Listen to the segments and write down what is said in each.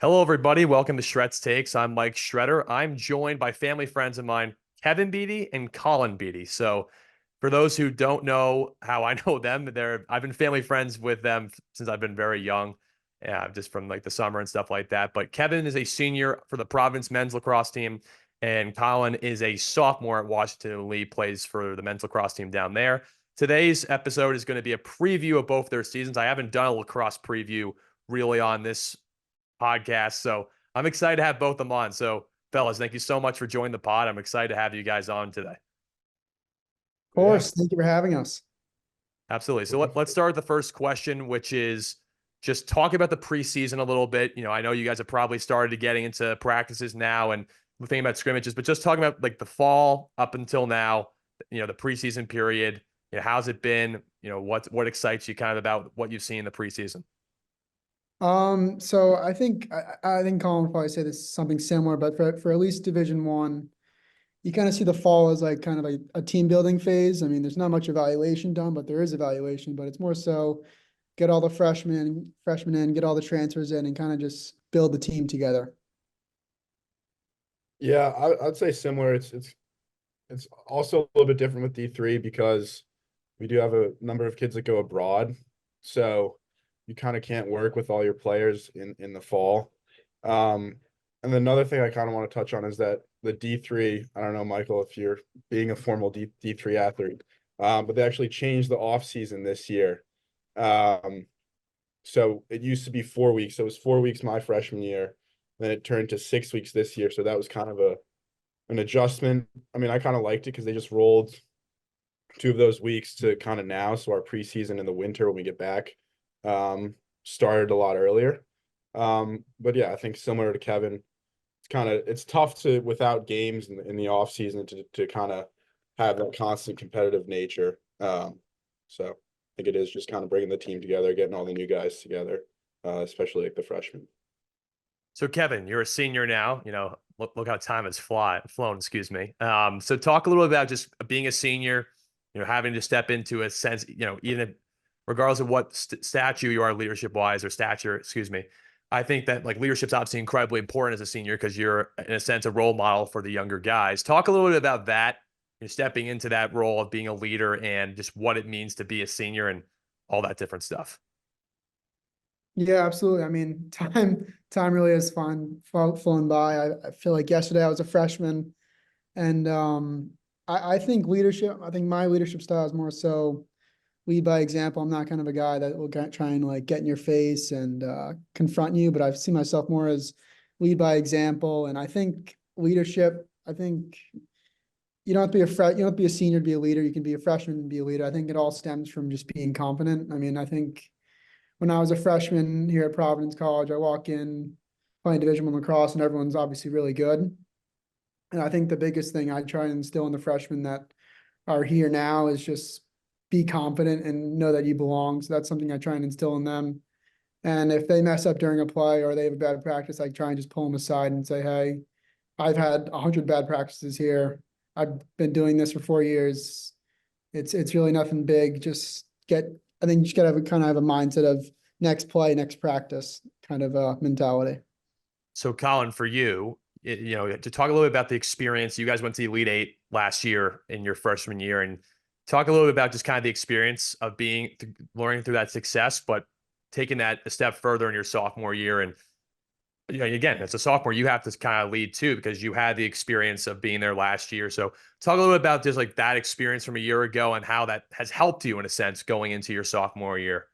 Hello, everybody. Welcome to Shred's Takes. I'm Mike Shredder. I'm joined by family friends of mine, Kevin Beatty and Collin Beatty. So, for those who don't know how I know them, I've been family friends with them since I've been very young, just from like the summer and stuff like that. But Kevin is a senior for the Providence men's lacrosse team, and Collin is a sophomore at Washington Lee, plays for the men's lacrosse team down there. Today's episode is going to be a preview of both their seasons. I haven't done a lacrosse preview really on this podcast. So I'm excited to have both of them on. So, fellas, thank you so much for joining the pod. I'm excited to have you guys on today. Of Yeah. course. Thank you for having us. Absolutely. So let's start with the first question, which is just talk about the preseason a little bit. I know you guys have probably started getting into practices now and thinking about scrimmages, but just talking about like the fall up until now, the preseason period. How's it been? What excites you kind of about what you've seen in the preseason? So I think Colin would probably say this something similar, but for at least Division One, you kind of see the fall as like kind of a team building phase. I mean, there's not much evaluation done, but there is evaluation, but it's more so get all the freshmen in, get all the transfers in, and kind of just build the team together. Yeah, I'd say similar. It's also a little bit different with D3 because we do have a number of kids that go abroad. So you kind of can't work with all your players in the fall. Um, and another thing I kind of want to touch on is that the D3, I don't know, Michael, if you're being a formal D3 athlete, but they actually changed the off season this year. Um, so it used to be 4 weeks. So it was 4 weeks my freshman year. Then it turned to 6 weeks this year. So that was kind of an adjustment. I mean, I kind of liked it because they just rolled two of those weeks to kind of now. So our preseason in the winter when we get back started a lot earlier. But yeah, I think similar to Kevin, it's tough to without games in the off season to kind of have that constant competitive nature. So I think it is just kind of bringing the team together, getting all the new guys together, especially like the freshmen. So, Kevin, you're a senior now. Look how time has flown. Excuse me. So, talk a little bit about just being a senior. Having to step into a sense. Even regardless of what statue you are, leadership wise or stature. Excuse me. I think that like leadership's obviously incredibly important as a senior because you're in a sense a role model for the younger guys. Talk a little bit about that. Stepping into that role of being a leader and just what it means to be a senior and all that different stuff. Yeah, absolutely. I mean, time really has flown by. I feel like yesterday I was a freshman, and I think leadership. I think my leadership style is more so lead by example. I'm not kind of a guy that will try and like get in your face and confront you, but I've seen myself more as lead by example. And I think leadership, I think you don't have to be you don't have to be a senior to be a leader. You can be a freshman and be a leader. I think it all stems from just being confident. I mean, I think when I was a freshman here at Providence College, I walk in playing Division I lacrosse and everyone's obviously really good. And I think the biggest thing I try and instill in the freshmen that are here now is just be confident and know that you belong. So that's something I try and instill in them. And if they mess up during a play or they have a bad practice, I try and just pull them aside and say, "Hey, I've had 100 bad practices here. I've been doing this for 4 years. It's really nothing big. I think you just gotta kind of have a mindset of next play, next practice kind of mentality." So, Colin, for you, to talk a little bit about the experience, you guys went to the Elite Eight last year in your freshman year, and talk a little bit about just kind of the experience of learning through that success, but taking that a step further in your sophomore year. And again, as a sophomore, you have to kind of lead too because you had the experience of being there last year. So, talk a little bit about just like that experience from a year ago and how that has helped you in a sense going into your sophomore year.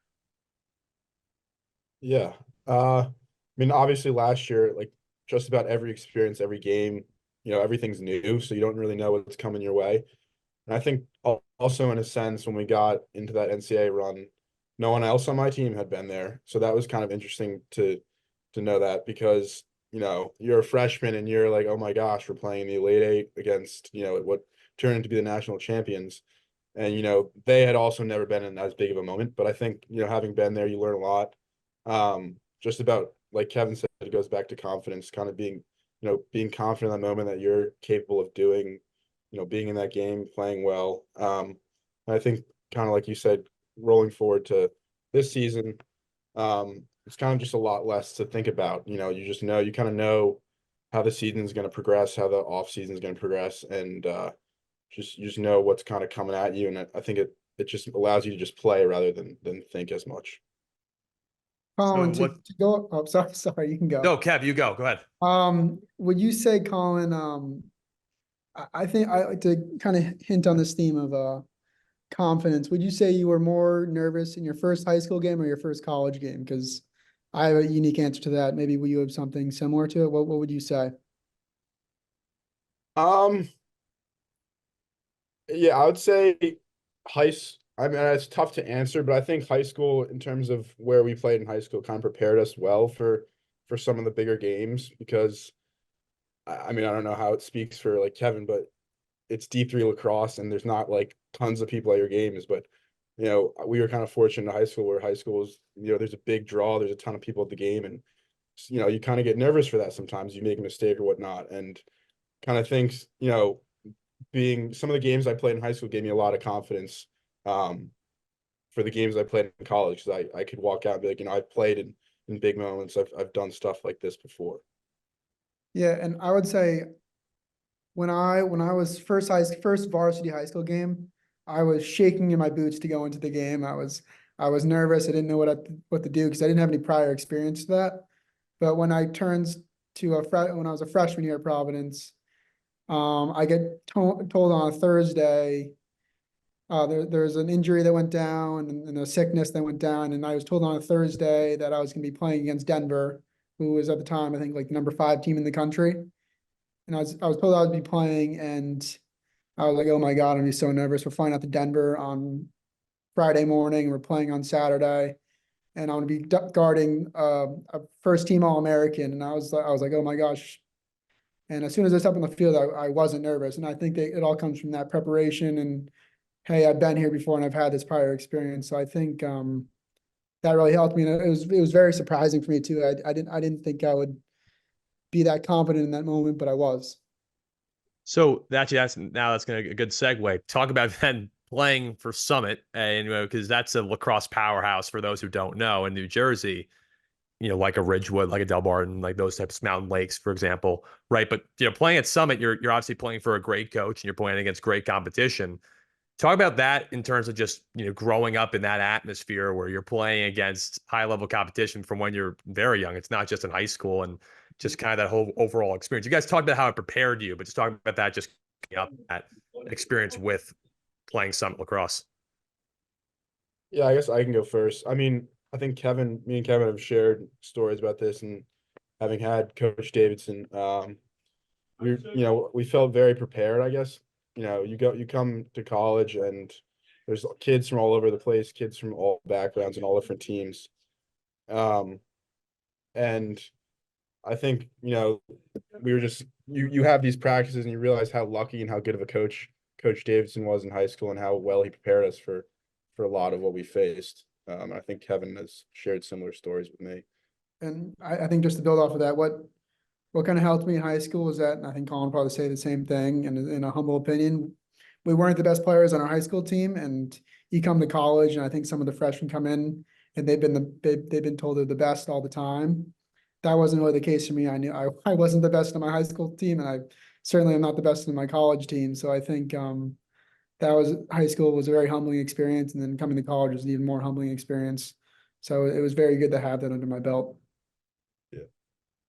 Yeah. I mean, obviously last year, like just about every experience, every game, everything's new, so you don't really know what's coming your way. And I think also in a sense, when we got into that NCAA run, no one else on my team had been there. So that was kind of interesting to know that because, you're a freshman and you're like, oh my gosh, we're playing the Elite Eight against, what turned into be the national champions. And, they had also never been in as big of a moment. But I think, having been there, you learn a lot. Just about like Kevin said, it goes back to confidence, kind of being confident in that moment that you're capable of doing, being in that game, playing well. I think kind of like you said, rolling forward to this season, it's kind of just a lot less to think about. You just know, you kind of know how the season's going to progress, how the off season's going to progress, and you just know what's kind of coming at you. And I think it just allows you to just play rather than think as much. So Colin, what? to go, oh, sorry, you can go. No, Kev, you go. Go ahead. Would you say, Colin, I think I like to kind of hint on this theme of confidence. Would you say you were more nervous in your first high school game or your first college game? Because I have a unique answer to that. Maybe will you have something similar to it? What would you say? Um, yeah, I would say I mean, it's tough to answer, but I think high school, in terms of where we played in high school, kind of prepared us well for some of the bigger games because I mean, I don't know how it speaks for like Kevin, but it's D3 lacrosse and there's not like tons of people at your games, but we were kind of fortunate in high school where high school is, there's a big draw, there's a ton of people at the game, and you kind of get nervous for that sometimes. You make a mistake or whatnot, and kind of thinks, being some of the games I played in high school gave me a lot of confidence for the games I played in college because I could walk out and be like, I've played in big moments. I've done stuff like this before. Yeah, and I would say when I was first varsity high school game, I was shaking in my boots to go into the game. I was nervous. I didn't know what to do because I didn't have any prior experience to that. But when I turned to when I was a freshman here at Providence, I get told on a Thursday, there's an injury that went down and a sickness that went down, and I was told on a Thursday that I was going to be playing against Denver, who was at the time I think like the number 5 team in the country, and I was told I would be playing, and I was like, oh my God, I'm gonna be so nervous. We're flying out to Denver on Friday morning, and we're playing on Saturday, and I'm gonna be guarding a first team All-American, and I was like, oh my gosh. And as soon as I stepped on the field, I wasn't nervous. And I think that it all comes from that preparation and, hey, I've been here before and I've had this prior experience. So I think that really helped me. And it was very surprising for me too. I didn't think I would be that confident in that moment, but I was. So that's gonna a good segue. Talk about then playing for Summit, and because that's a lacrosse powerhouse for those who don't know in New Jersey. Like a Ridgewood, like a Del Barton, like those types of Mountain Lakes, for example, right? But playing at Summit, you're obviously playing for a great coach and you're playing against great competition. Talk about that in terms of just growing up in that atmosphere where you're playing against high level competition from when you're very young. It's not just in high school and just kind of that whole overall experience. You guys talked about how it prepared you, but just talking about that, just up that experience with playing Summit lacrosse. Yeah, I guess I can go first. I mean, I think me and Kevin have shared stories about this, and having had Coach Davidson, we felt very prepared, I guess. You come to college and there's kids from all over the place, kids from all backgrounds and all different teams. And I think, we were just you have these practices and you realize how lucky and how good of a Coach Davidson was in high school and how well he prepared us for a lot of what we faced. I think Kevin has shared similar stories with me. And I think just to build off of that, what kind of helped me in high school was that, and I think Colin probably say the same thing, and in a humble opinion, we weren't the best players on our high school team, and you come to college, and I think some of the freshmen come in, and they've been told they're the best all the time. That wasn't really the case for me. I knew I wasn't the best on my high school team, and I certainly am not the best in my college team. So I think that was high school was a very humbling experience, and then coming to college was an even more humbling experience. So it was very good to have that under my belt.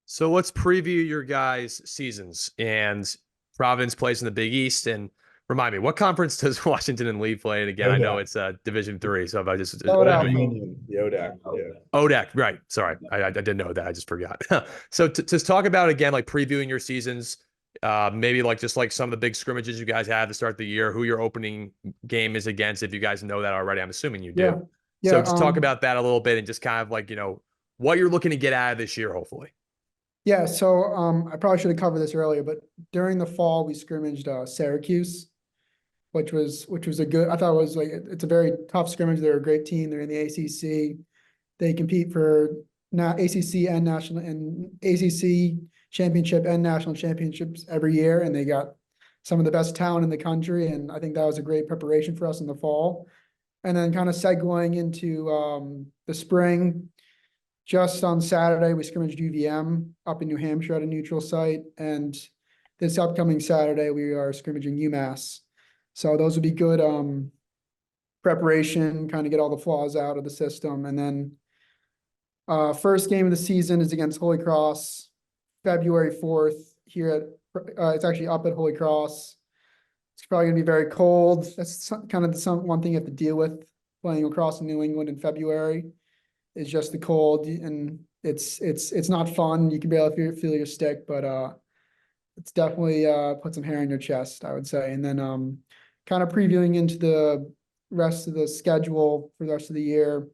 So let's preview your guys' seasons. And Providence plays in the Big East. And remind me, what conference does Washington and Lee play in again? I know ODAC. it's Division 3. So if I just Union, the ODAC, yeah. ODAC, right? Sorry, I didn't know that. I just forgot. So to talk about again, like previewing your seasons, maybe like just like some of the big scrimmages you guys had to start the year, who your opening game is against, if you guys know that already. I'm assuming you do. Yeah. So Yeah. just talk about that a little bit and just kind of like what you're looking to get out of this year, hopefully. Yeah, so I probably should have covered this earlier, but during the fall we scrimmaged Syracuse, which was a good. I thought it was like it's a very tough scrimmage. They're a great team. They're in the ACC. They compete for ACC and national and ACC championship and national championships every year, and they got some of the best talent in the country. And I think that was a great preparation for us in the fall. And then kind of segueing into the spring. just on Saturday, we scrimmaged UVM up in New Hampshire at a neutral site, and this upcoming Saturday, we are scrimmaging UMass. So those would be good, preparation, kind of get all the flaws out of the system, and then first game of the season is against Holy Cross, February 4th here at, it's actually up at Holy Cross. It's probably gonna be very cold. That's kind of one thing you have to deal with playing across in New England in February. Is just the cold, and it's not fun. You can barely feel your stick, but it's definitely put some hair on your chest, I would say. And then kind of previewing into the rest of the schedule for the rest of the year.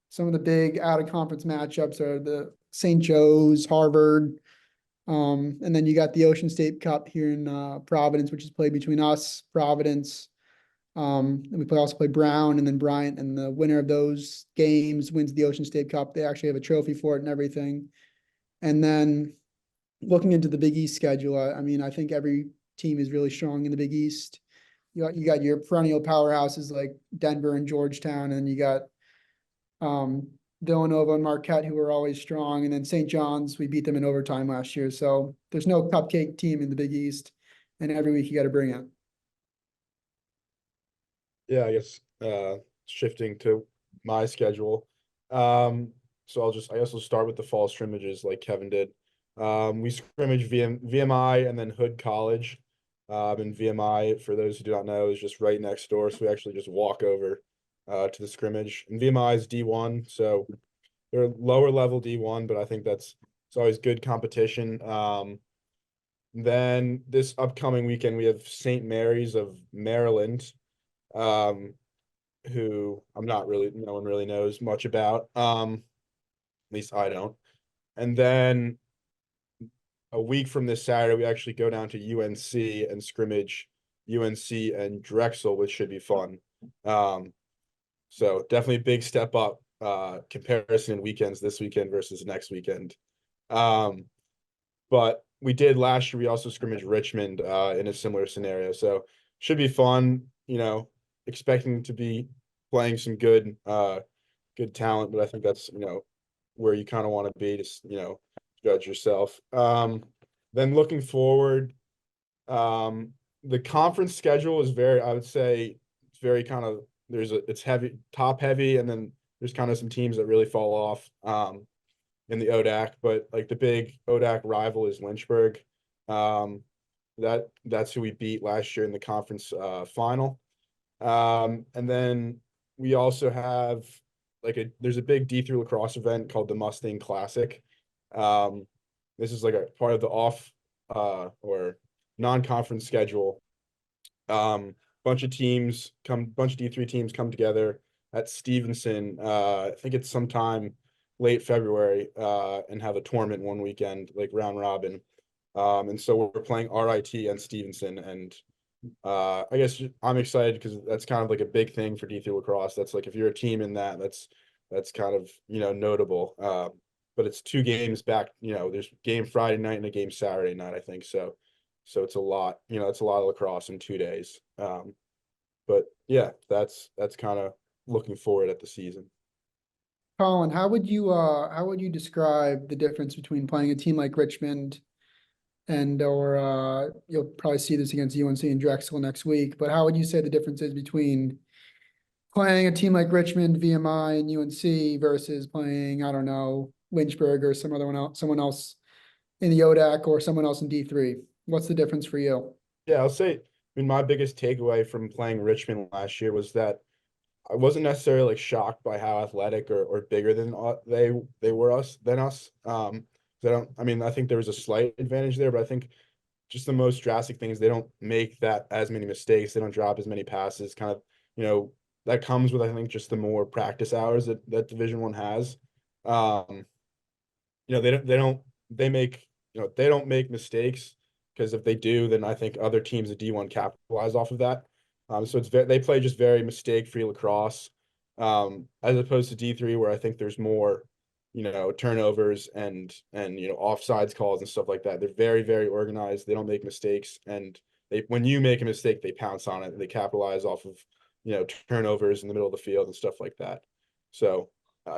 Some of the big out of conference matchups are the St. Joe's, Harvard, and then you got the Ocean State Cup here in Providence, which is played between us, Providence. And we also play Brown and then Bryant, and the winner of those games wins the Ocean State Cup. They actually have a trophy for it and everything. And then looking into the Big East schedule, I mean, I think every team is really strong in the Big East. You got your perennial powerhouses like Denver and Georgetown, and you got Villanova and Marquette, who are always strong, and then St. John's, we beat them in overtime last year. So there's no cupcake team in the Big East, and every week you got to bring it. Yeah, I guess shifting to my schedule. So I guess we'll start with the fall scrimmages like Kevin did. We scrimmage VMI and then Hood College. And VMI, for those who do not know, is just right next door. So we actually just walk over to the scrimmage. And VMI is D1, so they're lower level D1, but I think it's always good competition. Then this upcoming weekend we have St. Mary's of Maryland, who no one really knows much about. At least I don't. And then a week from this Saturday, we actually go down to UNC and scrimmage UNC and Drexel, which should be fun. So definitely a big step up comparison in weekends this weekend versus next weekend. But we did last year, we also scrimmaged Richmond in a similar scenario. So should be fun, expecting to be playing some good talent, but I think that's, where you kind of want to be to, judge yourself. Then looking forward, the conference schedule is I would say it's very kind of, it's heavy, top heavy, and then there's kind of some teams that really fall off in the ODAC, but like the big ODAC rival is Lynchburg. That's who we beat last year in the conference final. And then we also have there's a big D3 lacrosse event called the Mustang Classic. This is like a part of the or non-conference schedule. Bunch of D3 teams come together at Stevenson. I think it's sometime late February, and have a tournament one weekend, like round robin. And so we're playing RIT and Stevenson, and I guess I'm excited because that's kind of like a big thing for D3 lacrosse. That's like, if you're a team in that's kind of, notable. But it's 2 games back, there's game Friday night and a game Saturday night, I think. So it's a lot, it's a lot of lacrosse in 2 days. But yeah, that's kind of looking forward at the season. Colin, how would you describe the difference between playing a team like Richmond or you'll probably see this against UNC and Drexel next week, but how would you say the difference is between playing a team like Richmond, VMI, and UNC versus playing, I don't know, Lynchburg or someone else in the ODAC or someone else in D3? What's the difference for you? Yeah, I'll say, my biggest takeaway from playing Richmond last year was that I wasn't necessarily like shocked by how athletic or bigger than they were than us. I think there was a slight advantage there, but I think just the most drastic thing is they don't make as many mistakes. They don't drop as many passes. Kind of, that comes with, I think, just the more practice hours that Division I has. They don't make mistakes, because if they do, then I think other teams at D1 capitalize off of that. So they play just very mistake-free lacrosse, as opposed to D3, where I think there's more, turnovers and offsides calls and stuff like that. They're very, very organized. They don't make mistakes, and when you make a mistake, they pounce on it and they capitalize off of turnovers in the middle of the field and stuff like that. So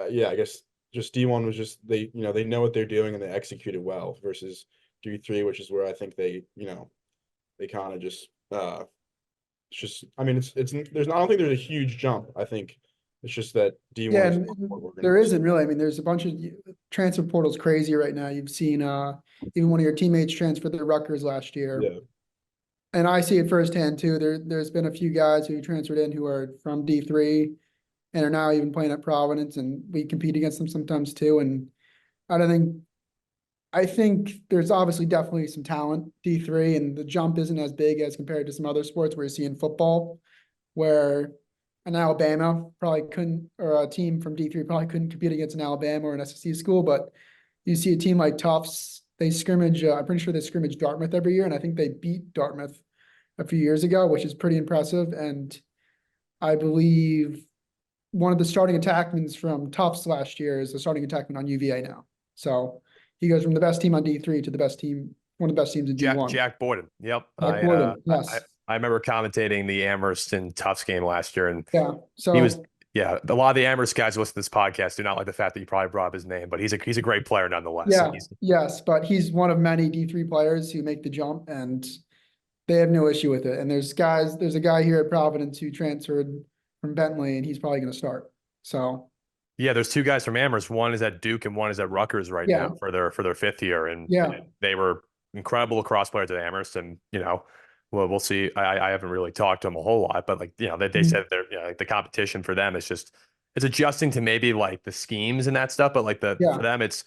yeah, I guess just D1 was just they know what they're doing and they execute it well versus D3, which is where I think they they kind of just it's just I mean it's there's I don't think there's a huge jump. I think it's just that D1 Yeah, is and more there organized. isn't really. I mean, there's a bunch of transfer portals crazy right now. You've seen even one of your teammates transfer to Rutgers last year. Yeah. And I see it firsthand too. There's been a few guys who transferred in who are from D3 and are now even playing at Providence, and we compete against them sometimes too. And I don't think I think there's obviously definitely some talent D3, and the jump isn't as big as compared to some other sports where you see in football, where an Alabama probably couldn't, or a team from D3 probably couldn't compete against an Alabama or an SEC school, but you see a team like Tufts, they scrimmage, I'm pretty sure they scrimmage Dartmouth every year, and I think they beat Dartmouth a few years ago, which is pretty impressive. And I believe one of the starting attackmen from Tufts last year is the starting attackman on UVA now. So he goes from the best team on D3 to the best team, one of the best teams in D1. Jack Borden. Yep. Jack Gordon, yes. I remember commentating the Amherst and Tufts game last year, and Yeah. he was So a lot of the Amherst guys who listen to this podcast do not like the fact that you probably brought up his name, but he's a great player nonetheless. yeah, And he's yes, but he's one of many D3 players who make the jump, and they have no issue with it. And there's a guy here at Providence who transferred from Bentley, and he's probably going to start. So yeah, there's two guys from Amherst. One is at Duke and one is at Rutgers right yeah, now for their fifth year, and yeah. they were incredible lacrosse players at Amherst. And well, we'll see. I haven't really talked to them a whole lot, but like they Mhm. said they're like the competition for them is just it's adjusting to maybe like the schemes and that stuff, but like Yeah, for them it's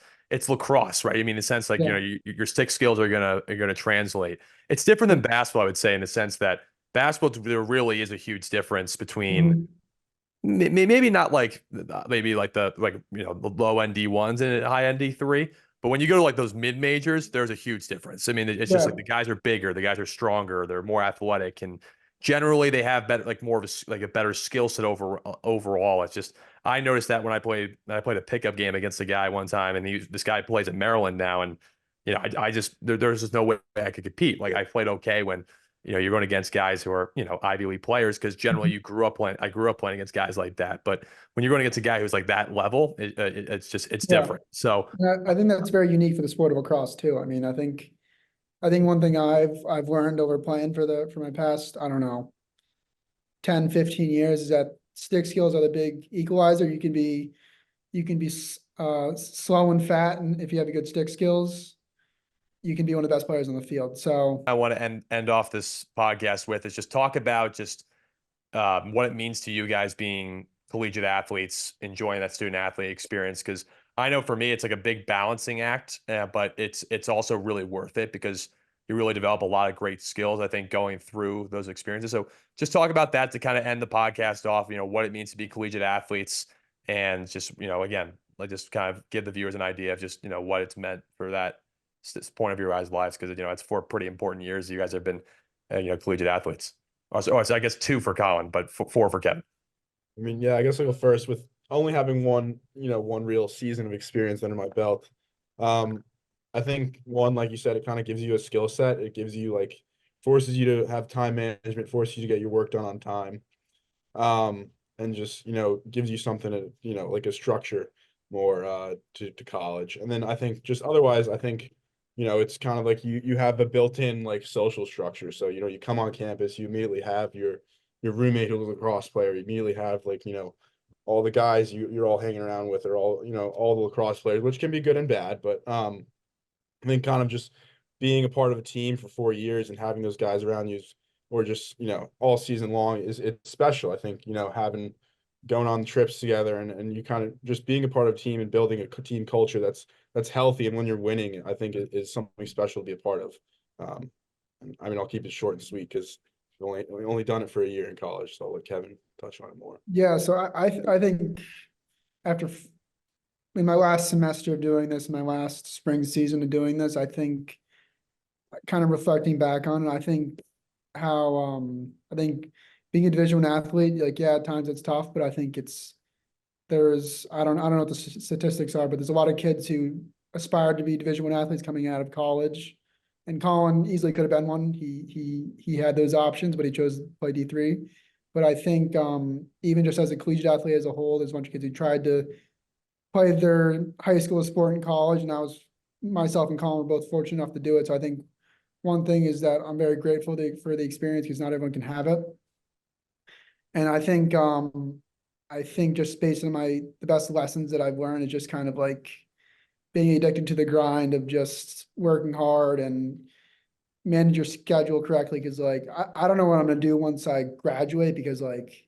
lacrosse, right? I mean, in the sense like yeah. your stick skills are gonna translate. It's different than basketball, I would say, in the sense that basketball there really is a huge difference between Mhm. maybe not like maybe like the the low end D1s and high end D3, but when you go to like those mid majors, there's a huge difference. I mean, it's just Yeah. like the guys are bigger, the guys are stronger, they're more athletic, and generally they have better like more of a better skill set overall. It's just I noticed that when I played a pickup game against a guy one time, and this guy plays at Maryland now, and I just there's just no way I could compete. Like I played okay when you're going against guys who are, Ivy League players because generally Mhm. I grew up playing against guys like that. But when you're going against a guy who's like that level, it's Yeah. different. So I think that's very unique for the sport of lacrosse too. I mean, I think one thing I've learned over playing for my past, I don't know, 10, 15 years is that stick skills are the big equalizer. You can be slow and fat, and if you have good stick skills, you can be one of the best players on the field. So I want to end off this podcast with is just talk about just what it means to you guys being collegiate athletes, enjoying that student athlete experience. Because I know for me, it's like a big balancing act, but it's also really worth it because you really develop a lot of great skills, I think, going through those experiences. So just talk about that to kind of end the podcast off, what it means to be collegiate athletes and just, again, like just kind of give the viewers an idea of just, what it's meant for that point of your guys' lives. Because, it's 4 pretty important years you guys have been, collegiate athletes. So I guess 2 for Collin, but 4 for Kevin. I mean, yeah, I guess I'll go first with only having one real season of experience under my belt. I think one, like you said, it kind of gives you a skill set. It gives you forces you to have time management, forces you to get your work done on time. And just, gives you something to, like a structure more to college. And then I think just otherwise, I think, it's kind of like you have a built-in like social structure. So, you come on campus, you immediately have your roommate who's a lacrosse player, you immediately have all the guys you're all hanging around with are all, all the lacrosse players, which can be good and bad, but I think kind of just being a part of a team for 4 years and having those guys around you or just, all season long it's special. I think, having going on trips together and you kind of just being a part of a team and building a team culture that's healthy. And when you're winning, I think it is something special to be a part of. And I mean, I'll keep it short and sweet because we only done it for a year in college. So I'll let Kevin touch on it more. yeah, so I think after in my last semester of doing this, my last spring season of doing this, I think kind of reflecting back on it, I think how I think being a Division I athlete, like yeah, at times it's tough, but I think I don't know what the statistics are, but there's a lot of kids who aspired to be Division I athletes coming out of college. And Collin easily could have been one. He had those options, but he chose to play D3. But I think even just as a collegiate athlete as a whole, there's a bunch of kids who tried to played their high school sport in college, and myself and Colin were both fortunate enough to do it. So I think one thing is that I'm very grateful for the experience because not everyone can have it. And I think just based on the best lessons that I've learned is just kind of like being addicted to the grind of just working hard and manage your schedule correctly. Cause like, I don't know what I'm gonna do once I graduate because like,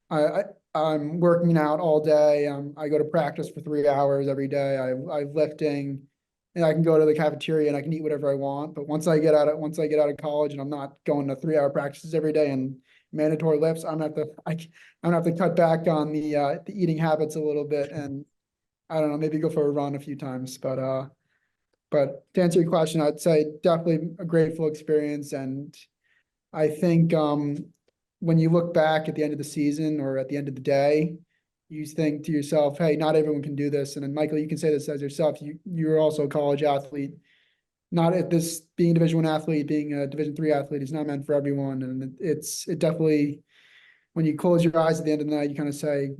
I, I'm working out all day. I go to practice for 3 hours every day. I'm lifting, and I can go to the cafeteria and I can eat whatever I want. But once I get out of college and I'm not going to 3 hour practices every day and mandatory lifts, I'm gonna have to cut back on the eating habits a little bit, and I don't know, maybe go for a run a few times. But to answer your question, I'd say definitely a grateful experience, and I think when you look back at the end of the season or at the end of the day, you think to yourself, hey, not everyone can do this. And then Michael, you can say this as yourself. You're also a college athlete. Not at this being a Division I athlete, being a Division III athlete is not meant for everyone. And it definitely, when you close your eyes at the end of the night, you kind of say,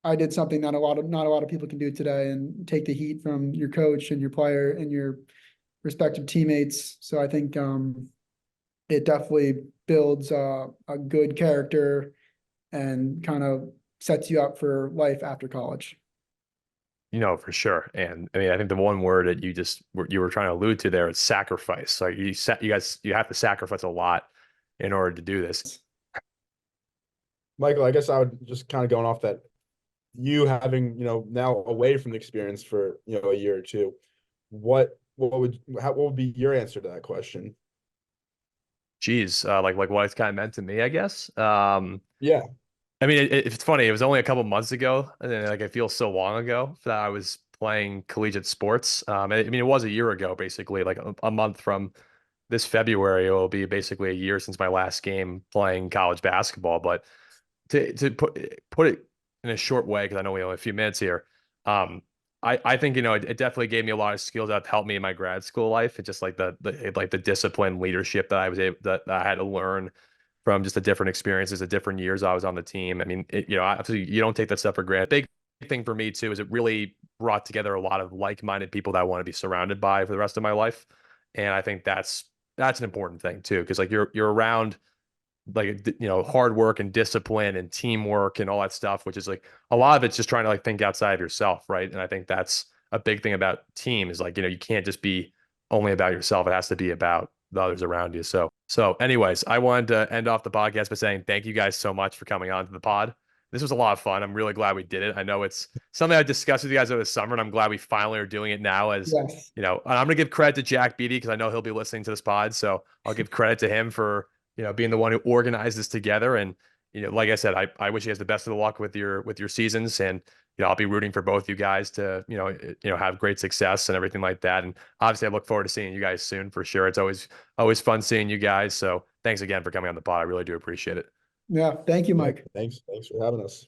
I did something not a lot of people can do today, and take the heat from your coach and your player and your respective teammates. So I think it definitely builds a good character and kind of sets you up for life after college. For sure. And I mean, I think the one word that you were trying to allude to there is sacrifice. Like you have to sacrifice a lot in order to do this. Michael, I guess I would just kind of going off that, you having, now away from the experience for, a year or two, what would be your answer to that question? Geez, like what it's kind of meant to me, I guess. Yeah. I mean, it's funny. It was only a couple months ago, and then like it feels so long ago that I was playing collegiate sports. I mean, it was a year ago, basically, like a month from this February. It will be basically a year since my last game playing college basketball. But to put it in a short way, because I know we only have a few minutes here. I think it definitely gave me a lot of skills that have helped me in my grad school life. It's just like the discipline leadership that that I had to learn from just the different experiences, the different years I was on the team. I mean, obviously you don't take that stuff for granted. Big thing for me too is it really brought together a lot of like-minded people that I want to be surrounded by for the rest of my life, and I think that's an important thing too, because like you're around like hard work and discipline and teamwork and all that stuff, which is like a lot of it's just trying to like think outside of yourself, right? And I think that's a big thing about team is like you can't just be only about yourself. It has to be about the others around you. So anyways, I wanted to end off the podcast by saying thank you guys so much for coming on to the pod. This was a lot of fun. I'm really glad we did it. I know it's something I discussed with you guys over the summer, and I'm glad we finally are doing it now. Yes. And I'm gonna give credit to Jack Beatty because I know he'll be listening to this pod. So I'll give credit to him for being the one who organized this together. And, like I said, I wish you guys the best of the luck with your seasons. And, I'll be rooting for both you guys to, have great success and everything like that. And obviously I look forward to seeing you guys soon for sure. It's always fun seeing you guys. So thanks again for coming on the pod. I really do appreciate it. Yeah. Thank you, Yeah, Mike. thanks for having us.